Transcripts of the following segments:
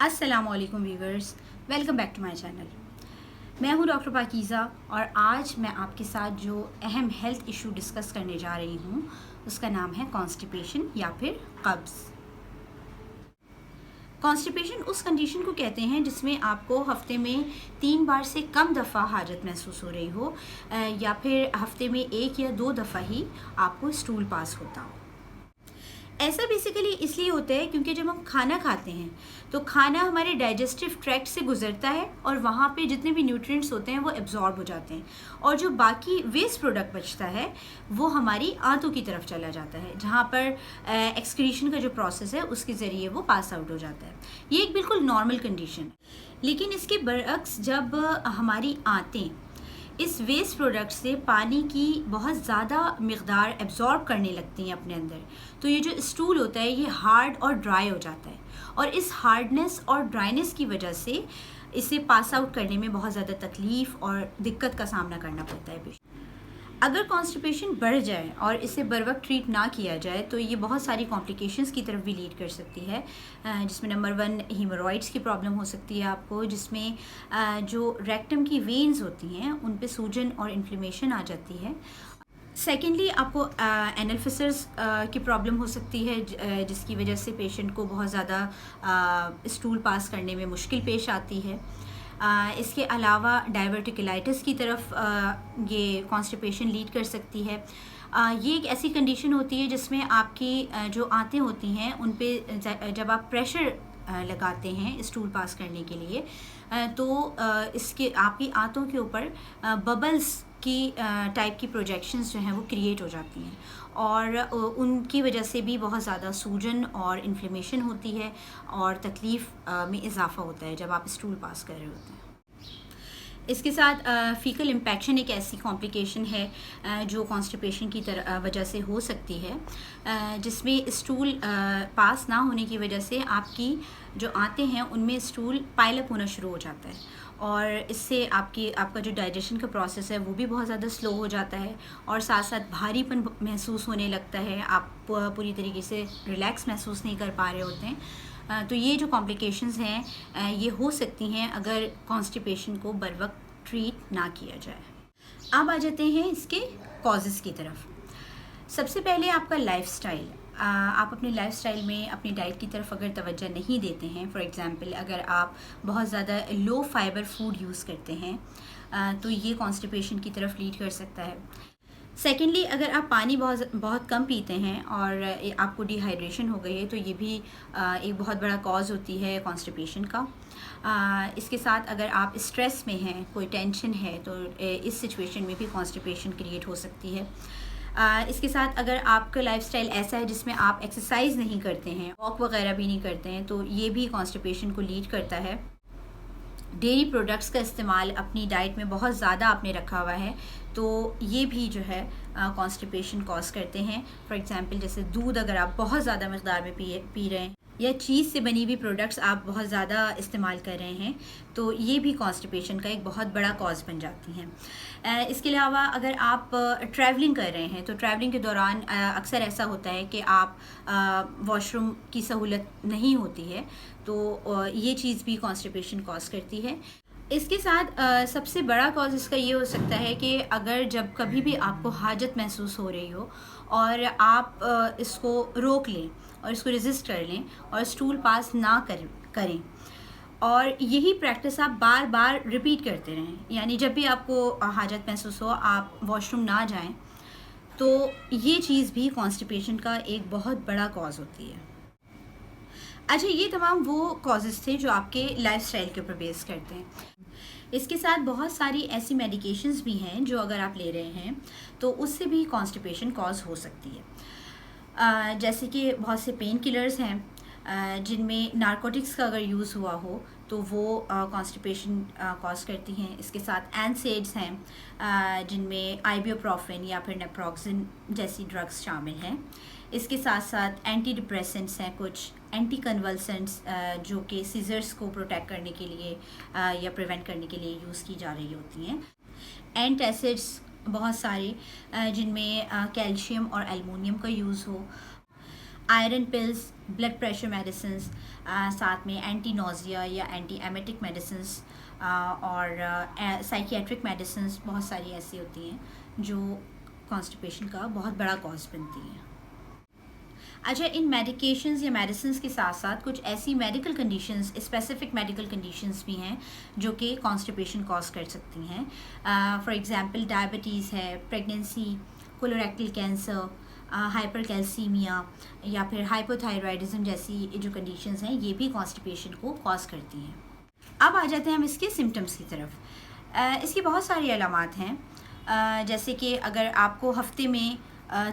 अस्सलाम वालेकुम viewers, welcome back to my channel. मैं हूं डॉक्टर पाकीज़ा और आज मैं आपके साथ जो अहम हेल्थ इशू डिस्कस करने जा रही हूं उसका नाम है कॉन्स्टिपेशन या फिर कब्ज़। कॉन्स्टिपेशन उस कंडीशन को कहते हैं जिसमें आपको हफ्ते में 3 बार से कम दफ़ा हाजत महसूस हो रही हो या फिर हफ्ते में 1 या 2 दफ़ा ही आपको स्टूल पास होता हो। ऐसा बेसिकली इसलिए होता है क्योंकि जब हम खाना खाते हैं तो खाना हमारे डाइजेस्टिव ट्रैक्ट से गुजरता है और वहाँ पे जितने भी न्यूट्रिएंट्स होते हैं वो एब्जॉर्ब हो जाते हैं और जो बाकी वेस्ट प्रोडक्ट बचता है वो हमारी आंतों की तरफ चला जाता है, जहाँ पर एक्सक्रीशन का जो प्रोसेस है उसके ज़रिए वो पास आउट हो जाता है। ये एक बिल्कुल नॉर्मल कंडीशन है। लेकिन इसके बरअक्स जब हमारी आंतें इस वेस्ट प्रोडक्ट से पानी की बहुत ज़्यादा मकदार एब्जॉर्ब करने लगती हैं अपने अंदर, तो ये जो स्टूल होता है ये हार्ड और ड्राई हो जाता है और इस हार्डनेस और ड्राइनेस की वजह से इसे पास आउट करने में बहुत ज़्यादा तकलीफ़ और दिक्कत का सामना करना पड़ता है। अगर कॉन्स्टिपेशन बढ़ जाए और इसे बर वक्त ट्रीट ना किया जाए तो ये बहुत सारी कॉम्प्लिकेशंस की तरफ भी लीड कर सकती है, जिसमें नंबर 1 हीमोरॉइड्स की प्रॉब्लम हो सकती है आपको, जिसमें जो रेक्टम की वेन्स होती हैं उन पे सूजन और इन्फ्लेमेशन आ जाती है। सेकेंडली आपको एनल फिसर्स की प्रॉब्लम हो सकती है, जिसकी वजह से पेशेंट को बहुत ज़्यादा स्टूल पास करने में मुश्किल पेश आती है। इसके अलावा डाइवर्टिकुलाइटिस की तरफ ये कॉन्स्टिपेशन लीड कर सकती है। ये एक ऐसी कंडीशन होती है जिसमें आपकी जो आंतें होती हैं उन पे जब आप प्रेशर लगाते हैं स्टूल पास करने के लिए तो इसके आपकी आंतों के ऊपर बबल्स की टाइप की प्रोजेक्शंस जो हैं वो क्रिएट हो जाती हैं और उनकी वजह से भी बहुत ज़्यादा सूजन और इन्फ्लेमेशन होती है और तकलीफ़ में इजाफ़ा होता है जब आप स्टूल पास कर रहे होते हैं। इसके साथ फ़ीकल इम्पेक्शन एक ऐसी कॉम्प्लिकेशन है जो कॉन्स्टिपेशन की वजह से हो सकती है, जिसमें स्टूल पास ना होने की वजह से आपकी जो आंतें हैं उनमें स्टूल पाइल अप होना शुरू हो जाता है और इससे आपका जो डाइजेशन का प्रोसेस है वो भी बहुत ज़्यादा स्लो हो जाता है और साथ साथ भारीपन महसूस होने लगता है, आप पूरी तरीके से रिलैक्स महसूस नहीं कर पा रहे होते हैं। तो ये जो कॉम्प्लिकेशंस हैं ये हो सकती हैं अगर कॉन्स्टिपेशन को बर वक्त ट्रीट ना किया जाए। अब आ जाते हैं इसके कॉजेज़ की तरफ। सबसे पहले आपका लाइफस्टाइल। आप अपने लाइफस्टाइल में अपनी डाइट की तरफ अगर तवज्जो नहीं देते हैं, फॉर एग्ज़ाम्पल अगर आप बहुत ज़्यादा लो फाइबर फूड यूज़ करते हैं तो ये कॉन्स्टिपेशन की तरफ लीड कर सकता है। सेकेंडली अगर आप पानी बहुत कम पीते हैं और आपको डिहाइड्रेशन हो गई है तो ये भी एक बहुत बड़ा कॉज होती है कॉन्स्टिपेशन का। इसके साथ अगर आप स्ट्रेस में हैं, कोई टेंशन है, तो इस सिचुएशन में भी कॉन्स्टिपेशन क्रिएट हो सकती है। इसके साथ अगर आपका लाइफस्टाइल ऐसा है जिसमें आप एक्सरसाइज नहीं करते हैं, वॉक वगैरह भी नहीं करते हैं, तो ये भी कॉन्स्टिपेशन को लीड करता है। डेयरी प्रोडक्ट्स का इस्तेमाल अपनी डाइट में बहुत ज़्यादा आपने रखा हुआ है तो ये भी जो है कॉन्स्टिपेशन कॉज करते हैं। फॉर एग्ज़ाम्पल जैसे दूध अगर आप बहुत ज़्यादा मकदार में पी रहे हैं या चीज़ से बनी हुई प्रोडक्ट्स आप बहुत ज़्यादा इस्तेमाल कर रहे हैं तो ये भी कॉन्स्टिपेशन का एक बहुत बड़ा कॉज बन जाती हैं। इसके अलावा अगर आप ट्रैवलिंग कर रहे हैं तो ट्रैवलिंग के दौरान अक्सर ऐसा होता है कि आप वॉशरूम की सहूलत नहीं होती है तो ये चीज़ भी कॉन्स्टिपेशन कॉज करती है। इसके साथ सबसे बड़ा कॉज इसका ये हो सकता है कि अगर जब कभी भी आपको हाजत महसूस हो रही हो और आप इसको रोक लें और इसको रेजिस्ट कर लें और स्टूल पास ना करें और यही प्रैक्टिस आप बार बार रिपीट करते रहें, यानी जब भी आपको हाजत महसूस हो आप वॉशरूम ना जाएं, तो ये चीज़ भी कॉन्स्टिपेशन का एक बहुत बड़ा कॉज होती है। अच्छा, ये तमाम वो कॉजेज़ थे जो आपके लाइफस्टाइल के ऊपर बेस करते हैं। इसके साथ बहुत सारी ऐसी मेडिकेशंस भी हैं जो अगर आप ले रहे हैं तो उससे भी कॉन्स्टिपेशन कॉज हो सकती है। जैसे कि बहुत से पेन किलर्स हैं जिनमें नारकोटिक्स का अगर यूज़ हुआ हो तो वो कॉन्स्टिपेशन कॉज करती हैं। इसके साथ एनसेड्स हैं जिनमें आइबुप्रोफेन या फिर नेप्रोक्सिन जैसी ड्रग्स शामिल हैं। इसके साथ साथ एंटी डिप्रेसेंट्स हैं, कुछ एंटी कन्वल्सेंट्स जो कि सीजर्स को प्रोटेक्ट करने के लिए या प्रिवेंट करने के लिए यूज़ की जा रही होती हैं। एंटासिड्स बहुत सारे जिनमें कैल्शियम और एल्युमिनियम का यूज़ हो। Iron pills, blood pressure medicine, साथ में एंटी नोज़िया या एंटी एमेटिक मेडिसिन और साइकियाट्रिक मेडिसिन, बहुत सारी ऐसी होती हैं जो कॉन्स्टिपेशन का बहुत बड़ा कॉज बनती हैं। अच्छा, इन मेडिकेशंस या मेडिसिन के साथ साथ कुछ ऐसी medical conditions, specific medical conditions भी हैं जो कि कॉन्स्टिपेशन कॉज कर सकती हैं। फॉर एग्जांपल डायबिटीज़ है, प्रेगनेंसी, कोलोरेक्टल कैंसर, हाइपरकैल्सीमिया या फिर हाइपोथायराइडिज्म जैसी जो कंडीशंस हैं, ये भी कॉन्स्टिपेशन को कॉज करती हैं। अब आ जाते हैं हम इसके सिम्टम्स की तरफ। इसकी बहुत सारी अलामात हैं, जैसे कि अगर आपको हफ्ते में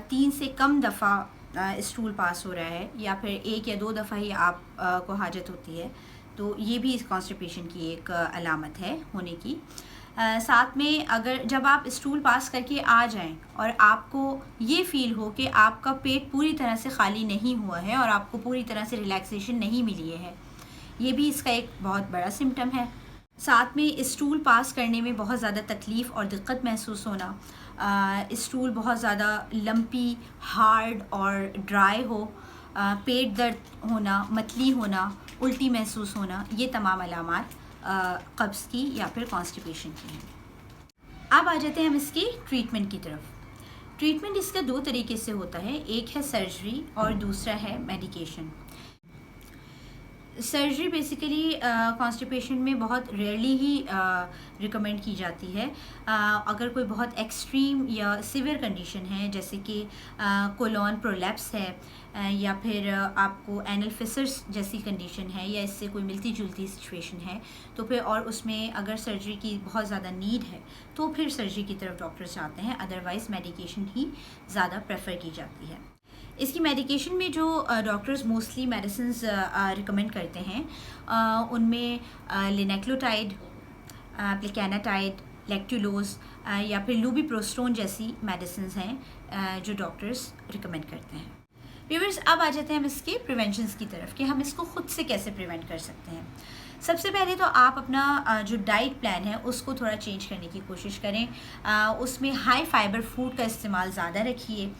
3 से कम दफ़ा स्टूल पास हो रहा है या फिर 1 या 2 दफ़ा ही आप को हाजत होती है, तो ये भी इस कॉन्स्टिपेशन की एक अलामत है होने की। साथ में अगर जब आप स्टूल पास करके आ जाएं और आपको ये फ़ील हो कि आपका पेट पूरी तरह से ख़ाली नहीं हुआ है और आपको पूरी तरह से रिलैक्सेशन नहीं मिली है, ये भी इसका एक बहुत बड़ा सिम्टम है। साथ में स्टूल पास करने में बहुत ज़्यादा तकलीफ़ और दिक्कत महसूस होना, स्टूल बहुत ज़्यादा लंपी, हार्ड और ड्राई हो, पेट दर्द होना, मतली होना, उल्टी महसूस होना, ये तमाम अलामात कब्ज़ की या फिर कॉन्स्टिपेशन की हैं। अब आ जाते हैं हम इसकी ट्रीटमेंट की तरफ। ट्रीटमेंट इसका 2 तरीके से होता है, एक है सर्जरी और दूसरा है मेडिकेशन। सर्जरी बेसिकली कॉन्स्टिपेशन में बहुत रेयरली ही रिकमेंड की जाती है। अगर कोई बहुत एक्सट्रीम या सिवियर कंडीशन है, जैसे कि कोलोन प्रोलैप्स है या फिर आपको एनल फिसर्स जैसी कंडीशन है या इससे कोई मिलती जुलती सिचुएशन है, तो फिर और उसमें अगर सर्जरी की बहुत ज़्यादा नीड है तो फिर सर्जरी की तरफ डॉक्टर्स जाते हैं, अदरवाइज़ मेडिकेशन ही ज़्यादा प्रेफर की जाती है। इसकी मेडिकेशन में जो डॉक्टर्स मोस्टली मेडिसिन रिकमेंड करते हैं, उनमें लिनेक्लोटाइड, प्लेकेनाटाइड, लेक्टुलोज या फिर लुबिप्रोस्टोन जैसी मेडिसिन हैं जो डॉक्टर्स रिकमेंड करते हैं। व्यूअर्स, अब आ जाते हैं हम इसके प्रिवेंशंस की तरफ कि हम इसको ख़ुद से कैसे प्रिवेंट कर सकते हैं। सबसे पहले तो आप अपना जो डाइट प्लान है उसको थोड़ा चेंज करने की कोशिश करें। उसमें हाई फाइबर फूड का इस्तेमाल ज़्यादा रखिए,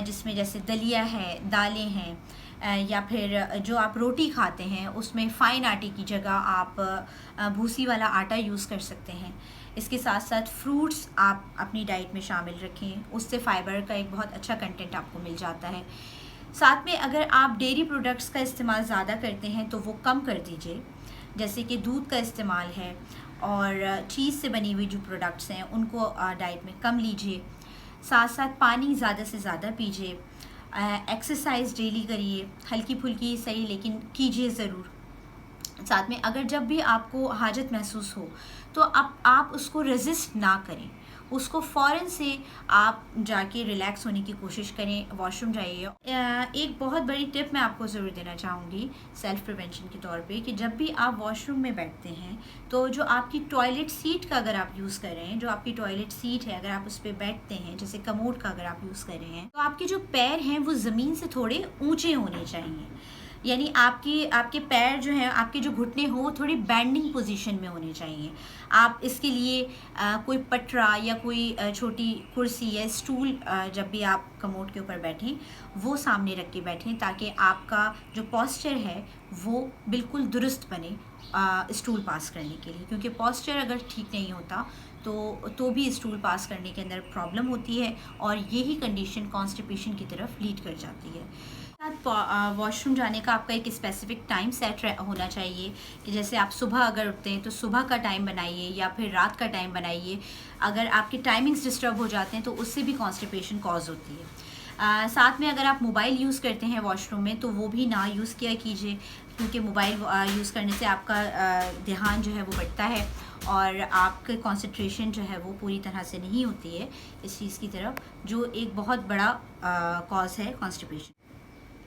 जिसमें जैसे दलिया है, दालें हैं, या फिर जो आप रोटी खाते हैं उसमें फ़ाइन आटे की जगह आप भूसी वाला आटा यूज़ कर सकते हैं। इसके साथ साथ फ्रूट्स आप अपनी डाइट में शामिल रखें, उससे फ़ाइबर का एक बहुत अच्छा कंटेंट आपको मिल जाता है। साथ में अगर आप डेयरी प्रोडक्ट्स का इस्तेमाल ज़्यादा करते हैं तो वो कम कर दीजिए, जैसे कि दूध का इस्तेमाल है और चीज़ से बनी हुई जो प्रोडक्ट्स हैं उनको डाइट में कम लीजिए। साथ साथ पानी ज़्यादा से ज़्यादा पीजिए, एक्सरसाइज डेली करिए, हल्की फुल्की सही लेकिन कीजिए ज़रूर। साथ में अगर जब भी आपको हाजत महसूस हो तो आप उसको रेजिस्ट ना करें, उसको फ़ौरन से आप जाके रिलैक्स होने की कोशिश करें, वॉशरूम जाइए। एक बहुत बड़ी टिप मैं आपको ज़रूर देना चाहूँगी सेल्फ़ प्रिवेंशन के तौर पे कि जब भी आप वॉशरूम में बैठते हैं तो जो आपकी टॉयलेट सीट का अगर आप यूज़ कर रहे हैं, जो आपकी टॉयलेट सीट है अगर आप उस पर बैठते हैं, जैसे कमोड का अगर आप यूज़ कर रहे हैं, तो आपके जो पैर हैं वो ज़मीन से थोड़े ऊँचे होने चाहिए। यानी आपके पैर जो हैं, आपके जो घुटने हो वो थोड़ी बैंडिंग पोजीशन में होने चाहिए। आप इसके लिए कोई पटरा या कोई छोटी कुर्सी या स्टूल जब भी आप कमोड के ऊपर बैठें वो सामने रख के बैठें, ताकि आपका जो पोस्चर है वो बिल्कुल दुरुस्त बने स्टूल पास करने के लिए। क्योंकि पोस्चर अगर ठीक नहीं होता तो भी स्टूल पास करने के अंदर प्रॉब्लम होती है और यही कंडीशन कॉन्स्टिपेशन की तरफ लीड कर जाती है। वॉशरूम जाने का आपका एक स्पेसिफिक टाइम सेट होना चाहिए कि जैसे आप सुबह अगर उठते हैं तो सुबह का टाइम बनाइए या फिर रात का टाइम बनाइए। अगर आपके टाइमिंग्स डिस्टर्ब हो जाते हैं तो उससे भी कॉन्स्टिपेशन कॉज होती है। साथ में अगर आप मोबाइल यूज़ करते हैं वॉशरूम में तो वो भी ना यूज़ किया कीजिए, क्योंकि मोबाइल यूज़ करने से आपका ध्यान जो है वो बढ़ता है और आपका कंसंट्रेशन जो है वो पूरी तरह से नहीं होती है इस चीज़ की तरफ, जो एक बहुत बड़ा कॉज है कॉन्स्टिपेशन।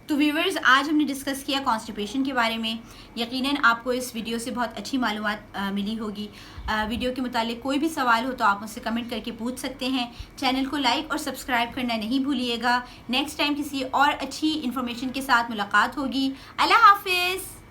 तो व्यूवर्स, आज हमने डिस्कस किया कॉन्स्टिपेशन के बारे में। यकीनन आपको इस वीडियो से बहुत अच्छी मालूमात मिली होगी। वीडियो के मुतालिक कोई भी सवाल हो तो आप मुझसे कमेंट करके पूछ सकते हैं। चैनल को लाइक और सब्सक्राइब करना नहीं भूलिएगा। नेक्स्ट टाइम किसी और अच्छी इन्फॉर्मेशन के साथ मुलाकात होगी। अल्लाह हाफिज़।